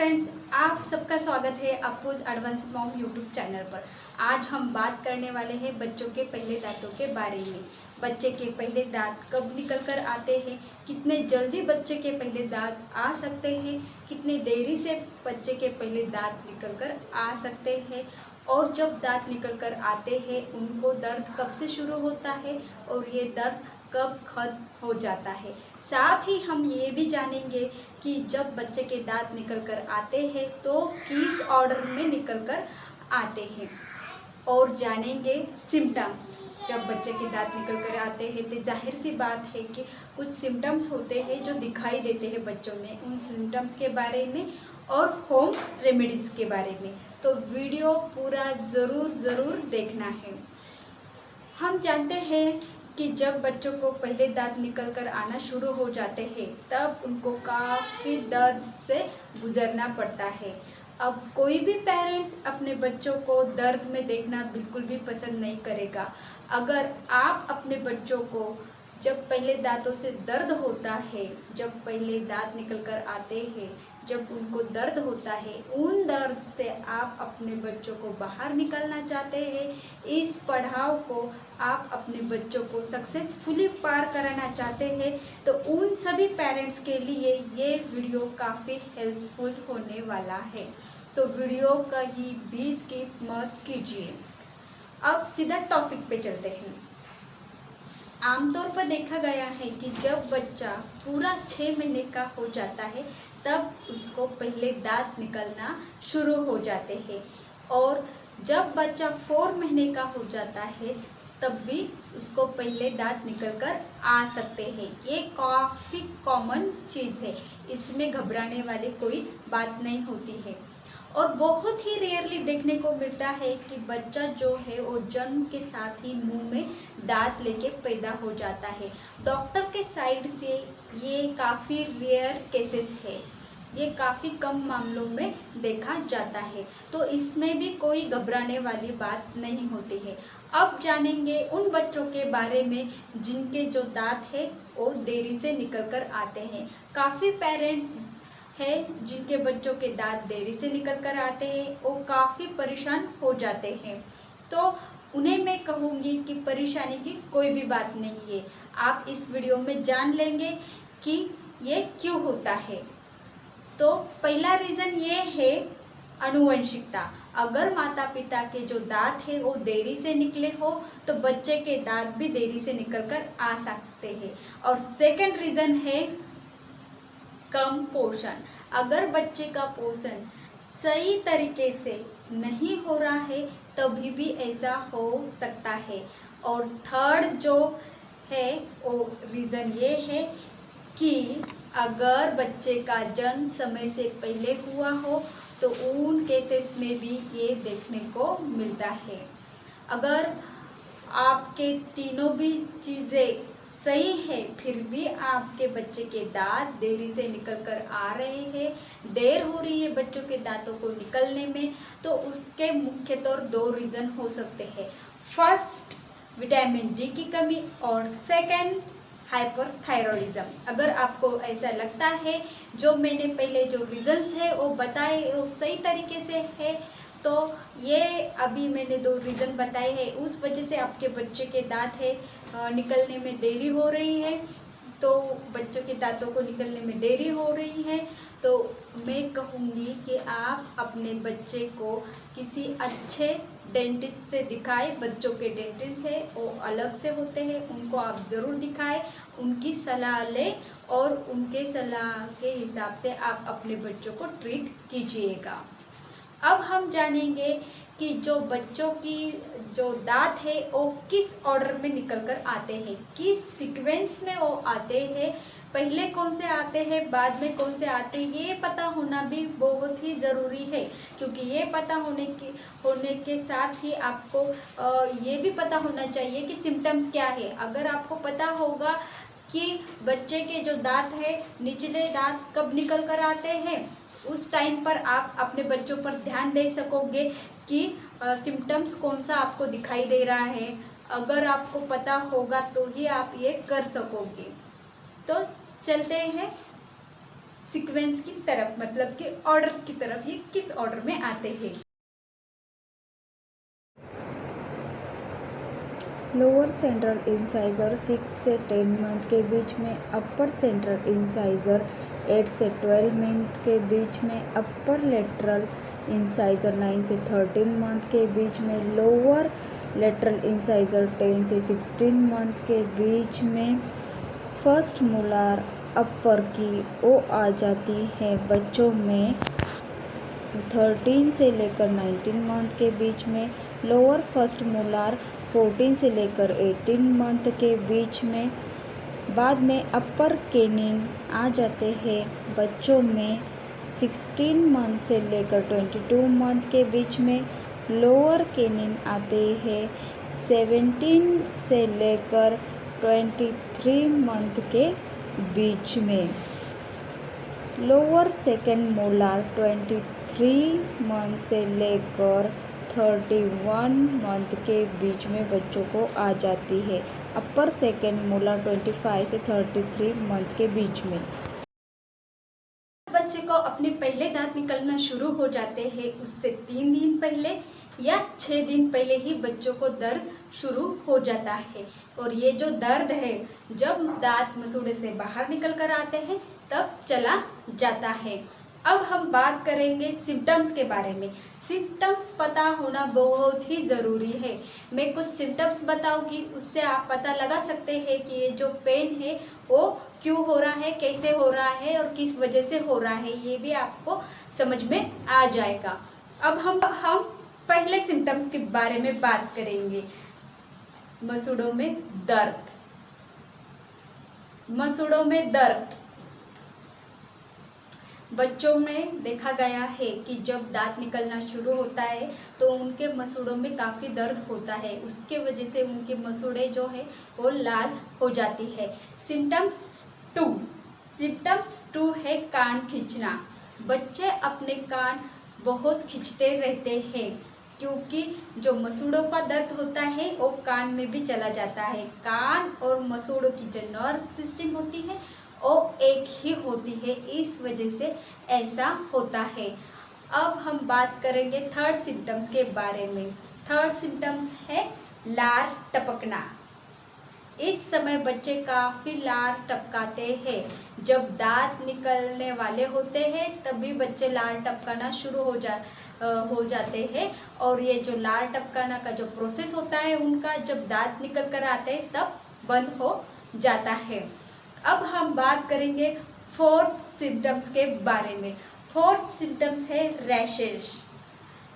Friends, आप सबका स्वागत है अप्पूज एडवांस मॉम यूट्यूब चैनल पर। आज हम बात करने वाले हैं बच्चों के पहले दांतों के बारे में। बच्चे के पहले दांत कब निकल कर आते हैं, कितने जल्दी बच्चे के पहले दांत आ सकते हैं, कितने देरी से बच्चे के पहले दांत निकल कर आ सकते हैं, और जब दांत निकल कर आते हैं उनको दर्द कब से शुरू होता है और ये दर्द कब खत्म हो जाता है। साथ ही हम ये भी जानेंगे कि जब बच्चे के दांत निकल कर आते हैं तो किस ऑर्डर में निकल कर आते हैं, और जानेंगे सिम्टम्स। जब बच्चे के दांत निकल कर आते हैं तो जाहिर सी बात है कि कुछ सिम्टम्स होते हैं जो दिखाई देते हैं बच्चों में, उन सिम्टम्स के बारे में और होम रेमेडीज़ के बारे में। तो वीडियो पूरा ज़रूर देखना है। हम जानते हैं कि जब बच्चों को पहले दांत निकल कर आना शुरू हो जाते हैं तब उनको काफ़ी दर्द से गुजरना पड़ता है। अब कोई भी पेरेंट्स अपने बच्चों को दर्द में देखना बिल्कुल भी पसंद नहीं करेगा। अगर आप अपने बच्चों को जब पहले दांतों से दर्द होता है, जब पहले दांत निकल कर आते हैं, जब उनको दर्द होता है, उन दर्द से आप अपने बच्चों को बाहर निकालना चाहते हैं, इस पड़ाव को आप अपने बच्चों को सक्सेसफुली पार कराना चाहते हैं, तो उन सभी पेरेंट्स के लिए ये वीडियो काफ़ी हेल्पफुल होने वाला है। तो वीडियो का ही भी स्किप मत कीजिए। अब सीधा टॉपिक पे चलते हैं। आमतौर पर देखा गया है कि जब बच्चा पूरा 6 महीने का हो जाता है तब उसको पहले दांत निकलना शुरू हो जाते हैं, और जब बच्चा 4 महीने का हो जाता है तब भी उसको पहले दांत निकल कर आ सकते हैं। ये काफ़ी कॉमन चीज़ है, इसमें घबराने वाली कोई बात नहीं होती है। और बहुत ही रेयरली देखने को मिलता है कि बच्चा जो है वो जन्म के साथ ही मुंह में दांत लेके पैदा हो जाता है। डॉक्टर के साइड से ये काफ़ी रेयर केसेस है, ये काफ़ी कम मामलों में देखा जाता है, तो इसमें भी कोई घबराने वाली बात नहीं होती है। अब जानेंगे उन बच्चों के बारे में जिनके जो दांत है वो देरी से निकल कर आते हैं। काफ़ी पेरेंट्स है जिनके बच्चों के दांत देरी से निकल कर आते हैं, वो काफ़ी परेशान हो जाते हैं। तो उन्हें मैं कहूँगी कि परेशानी की कोई भी बात नहीं है। आप इस वीडियो में जान लेंगे कि ये क्यों होता है। तो पहला रीज़न ये है आनुवंशिकता। अगर माता पिता के जो दांत है वो देरी से निकले हो तो बच्चे के दांत भी देरी से निकल कर आ सकते हैं। और सेकंड रीज़न है कम पोषण। अगर बच्चे का पोषण सही तरीके से नहीं हो रहा है तभी भी ऐसा हो सकता है। और थर्ड जो है वो रीज़न ये है कि अगर बच्चे का जन्म समय से पहले हुआ हो तो उन केसेस में भी ये देखने को मिलता है। अगर आपके तीनों भी चीज़ें सही है फिर भी आपके बच्चे के दांत देरी से निकल कर आ रहे हैं, देर हो रही है बच्चों के दांतों को निकलने में, तो उसके मुख्य तौर 2 रीज़न हो सकते हैं। फर्स्ट, विटामिन डी की कमी, और सेकंड, हाइपरथायरॉयडिज्म। अगर आपको ऐसा लगता है जो मैंने पहले जो रीज़न्स है वो बताए वो सही तरीके से है, तो ये अभी मैंने 2 रीज़न बताए हैं, उस वजह से आपके बच्चे के दांत है निकलने में देरी हो रही है, तो बच्चों के दांतों को निकलने में देरी हो रही है, तो मैं कहूँगी कि आप अपने बच्चे को किसी अच्छे डेंटिस्ट से दिखाएं। बच्चों के डेंटिस्ट है वो अलग से होते हैं, उनको आप ज़रूर दिखाएं, उनकी सलाह लें और उनके सलाह के हिसाब से आप अपने बच्चों को ट्रीट कीजिएगा। अब हम जानेंगे कि जो बच्चों की जो दांत है वो किस ऑर्डर में निकल कर आते हैं, किस सीक्वेंस में वो आते हैं, पहले कौन से आते हैं बाद में कौन से आते हैं, ये पता होना भी बहुत ही ज़रूरी है। क्योंकि ये पता होने के साथ ही आपको ये भी पता होना चाहिए कि सिम्टम्स क्या है। अगर आपको पता होगा कि बच्चे के जो दांत है निचले दांत कब निकल कर आते हैं, उस टाइम पर आप अपने बच्चों पर ध्यान दे सकोगे कि सिम्टम्स कौन सा आपको दिखाई दे रहा है। अगर आपको पता होगा तो ही आप ये कर सकोगे। तो चलते हैं सीक्वेंस की तरफ, मतलब कि ऑर्डर की तरफ ये किस ऑर्डर में आते हैं। लोअर सेंट्रल इंसाइजर 6 से 10 मंथ के बीच में, अपर सेंट्रल इंसाइजर 8 से 12 मंथ के बीच में, अपर लेटरल इंसाइजर 9 से 13 मंथ के बीच में, लोअर लेटरल इंसाइजर 10 से 16 मंथ के बीच में। फर्स्ट मोलार अपर की ओ आ जाती है बच्चों में 13 से लेकर 19 मंथ के बीच में, लोअर फर्स्ट मोलार 14 से लेकर 18 मंथ के बीच में। बाद में अपर कैनिन आ जाते हैं बच्चों में 16 मंथ से लेकर 22 मंथ के बीच में, लोअर कैनिन आते हैं 17 से लेकर 23 मंथ के बीच में। लोअर सेकेंड मोलार 23 मंथ से लेकर 31 मंथ के बीच में बच्चों को आ जाती है। अपर सेकेंड मोलार 25 से 33 मंथ के बीच में। बच्चे को अपने पहले दांत निकलना शुरू हो जाते हैं उससे 3 दिन पहले या 6 दिन पहले ही बच्चों को दर्द शुरू हो जाता है। और ये जो दर्द है जब दांत मसूड़े से बाहर निकल कर आते हैं तब चला जाता है। अब हम बात करेंगे सिम्टम्स के बारे में। सिम्टम्स पता होना बहुत ही ज़रूरी है। मैं कुछ सिम्टम्स बताऊंगी, उससे आप पता लगा सकते हैं कि ये जो पेन है वो क्यों हो रहा है, कैसे हो रहा है और किस वजह से हो रहा है, ये भी आपको समझ में आ जाएगा। अब हम पहले सिम्टम्स के बारे में बात करेंगे। मसूड़ों में दर्द। मसूड़ों में दर्द बच्चों में देखा गया है कि जब दांत निकलना शुरू होता है तो उनके मसूड़ों में काफ़ी दर्द होता है, उसके वजह से उनके मसूड़े जो है वो लाल हो जाती है। सिम्टम्स 2 है कान खींचना। बच्चे अपने कान बहुत खींचते रहते हैं क्योंकि जो मसूड़ों का दर्द होता है वो कान में भी चला जाता है। कान और मसूड़ों की जो नर्व सिस्टम होती है वो एक ही होती है, इस वजह से ऐसा होता है। अब हम बात करेंगे थर्ड सिम्टम्स के बारे में। थर्ड सिम्टम्स है लार टपकना। इस समय बच्चे काफ़ी लार टपकाते हैं। जब दांत निकलने वाले होते हैं तभी बच्चे लार टपकाना शुरू हो जाते हैं। और ये जो लार टपकाना का जो प्रोसेस होता है उनका जब दांत निकल कर आते हैं तब बंद हो जाता है। अब हम बात करेंगे फोर्थ सिम्टम्स के बारे में। फोर्थ सिम्टम्स है रैशेस।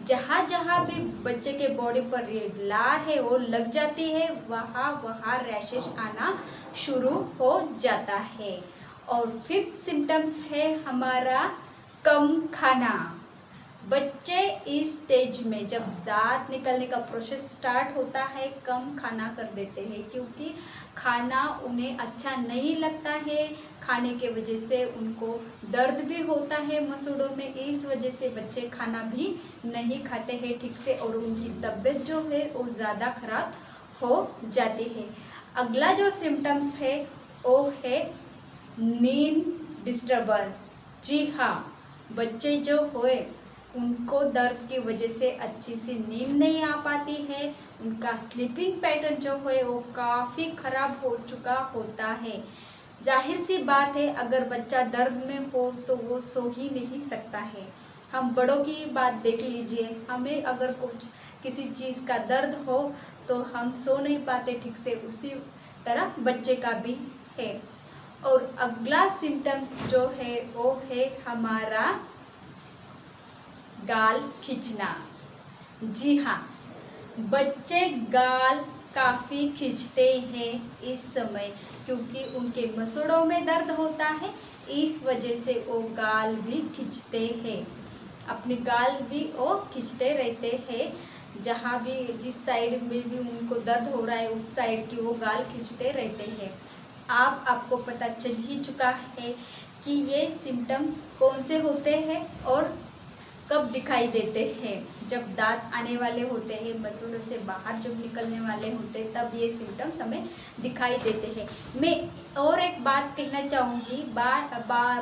जहाँ जहाँ भी बच्चे के बॉडी पर ये लार है वो लग जाती है वहाँ रैशेस आना शुरू हो जाता है। और फिफ्थ सिम्टम्स है हमारा कम खाना। बच्चे इस स्टेज में जब दांत निकलने का प्रोसेस स्टार्ट होता है कम खाना कर देते हैं क्योंकि खाना उन्हें अच्छा नहीं लगता है। खाने के वजह से उनको दर्द भी होता है मसूड़ों में, इस वजह से बच्चे खाना भी नहीं खाते हैं ठीक से और उनकी तबीयत जो है वो ज़्यादा खराब हो जाती है। अगला जो सिम्टम्स है वो है नींद डिस्टर्बेंस। जी हाँ, बच्चे जो होए उनको दर्द की वजह से अच्छी सी नींद नहीं आ पाती है। उनका स्लीपिंग पैटर्न जो है वो काफ़ी ख़राब हो चुका होता है। जाहिर सी बात है अगर बच्चा दर्द में हो तो वो सो ही नहीं सकता है। हम बड़ों की बात देख लीजिए, हमें अगर कुछ किसी चीज़ का दर्द हो तो हम सो नहीं पाते ठीक से, उसी तरह बच्चे का भी है। और अगला सिम्टम्स जो है वो है हमारा गाल खींचना। जी हाँ, बच्चे गाल काफ़ी खींचते हैं इस समय क्योंकि उनके मसूड़ों में दर्द होता है, इस वजह से वो गाल भी खींचते हैं। अपनी गाल भी वो खींचते रहते हैं, जहाँ भी जिस साइड में भी उनको दर्द हो रहा है उस साइड की वो गाल खींचते रहते हैं। आपको पता चल ही चुका है कि ये सिम्टम्स कौन से होते हैं और कब दिखाई देते हैं? जब दांत आने वाले होते हैं, मसूड़ों से बाहर जब निकलने वाले होते हैं, तब ये सिम्टम्स हमें दिखाई देते हैं। मैं और एक बात कहना चाहूँगी,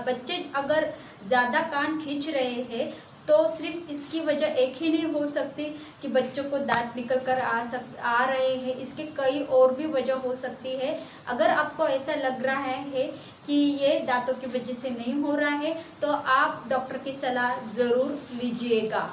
बच्चे अगर ज़्यादा कान खींच रहे हैं तो सिर्फ इसकी वजह एक ही नहीं हो सकती कि बच्चों को दांत निकल कर आ रहे हैं। इसके कई और भी वजह हो सकती है। अगर आपको ऐसा लग रहा है कि ये दांतों की वजह से नहीं हो रहा है तो आप डॉक्टर की सलाह ज़रूर लीजिएगा।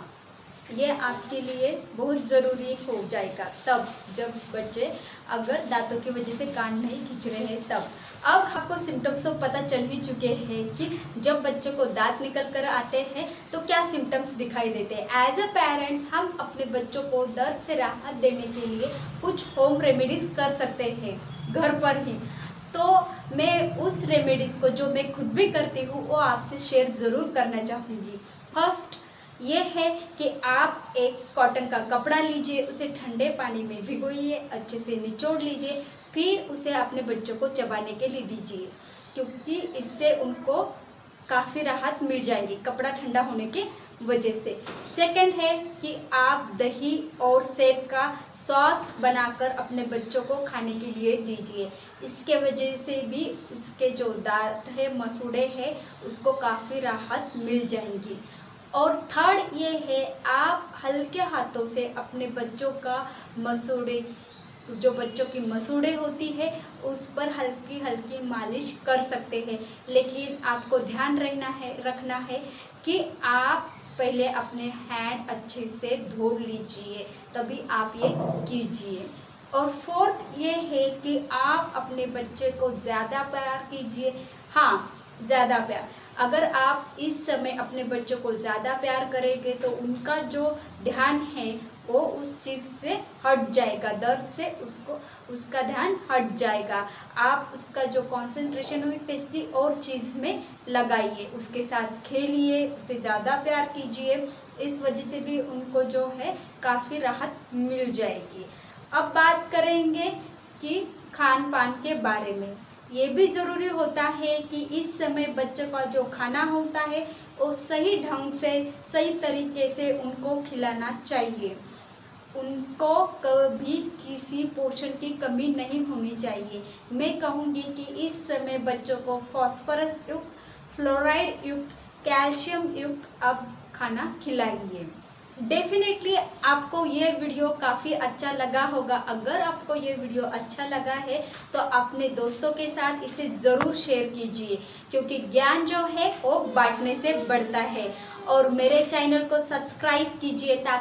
ये आपके लिए बहुत ज़रूरी हो जाएगा तब, जब बच्चे अगर दांतों की वजह से कान नहीं खींच रहे हैं तब। अब आपको सिम्टम्स तो पता चल ही चुके हैं कि जब बच्चों को दांत निकल कर आते हैं तो क्या सिम्टम्स दिखाई देते हैं। एज अ पेरेंट्स हम अपने बच्चों को दर्द से राहत देने के लिए कुछ होम रेमेडीज़ कर सकते हैं घर पर ही। तो मैं उस रेमेडीज़ को जो मैं खुद भी करती हूँ वो आपसे शेयर ज़रूर करना चाहूँगी। फर्स्ट ये है कि आप एक कॉटन का कपड़ा लीजिए, उसे ठंडे पानी में भिगोइए, अच्छे से निचोड़ लीजिए, फिर उसे अपने बच्चों को चबाने के लिए दीजिए, क्योंकि इससे उनको काफ़ी राहत मिल जाएगी कपड़ा ठंडा होने की वजह से। सेकंड है कि आप दही और सेब का सॉस बनाकर अपने बच्चों को खाने के लिए दीजिए। इसके वजह से भी उसके जो दांत है, मसूड़े हैं, उसको काफ़ी राहत मिल जाएगी। और थर्ड ये है, आप हल्के हाथों से अपने बच्चों का मसूड़े, जो बच्चों की मसूड़े होती है उस पर हल्की हल्की मालिश कर सकते हैं। लेकिन आपको ध्यान रखना है कि आप पहले अपने हैंड अच्छे से धो लीजिए, तभी आप ये कीजिए। और फोर्थ ये है कि आप अपने बच्चे को ज़्यादा प्यार कीजिए। हाँ, ज़्यादा प्यार। अगर आप इस समय अपने बच्चों को ज़्यादा प्यार करेंगे तो उनका जो ध्यान है वो उस चीज़ से हट जाएगा, दर्द से उसका ध्यान हट जाएगा। आप उसका जो कंसंट्रेशन है किसी और चीज़ में लगाइए, उसके साथ खेलिए, उसे ज़्यादा प्यार कीजिए। इस वजह से भी उनको जो है काफ़ी राहत मिल जाएगी। अब बात करेंगे कि खान पान के बारे में। ये भी ज़रूरी होता है कि इस समय बच्चों का जो खाना होता है वो सही ढंग से, सही तरीके से उनको खिलाना चाहिए। उनको कभी किसी पोषण की कमी नहीं होनी चाहिए। मैं कहूँगी कि इस समय बच्चों को फास्फोरस युक्त, फ्लोराइड युक्त, कैल्शियम युक्त अब खाना खिलाइए। डेफिनेटली आपको ये वीडियो काफ़ी अच्छा लगा होगा। अगर आपको ये वीडियो अच्छा लगा है तो अपने दोस्तों के साथ इसे ज़रूर शेयर कीजिए, क्योंकि ज्ञान जो है वो बांटने से बढ़ता है। और मेरे चैनल को सब्सक्राइब कीजिए ताकि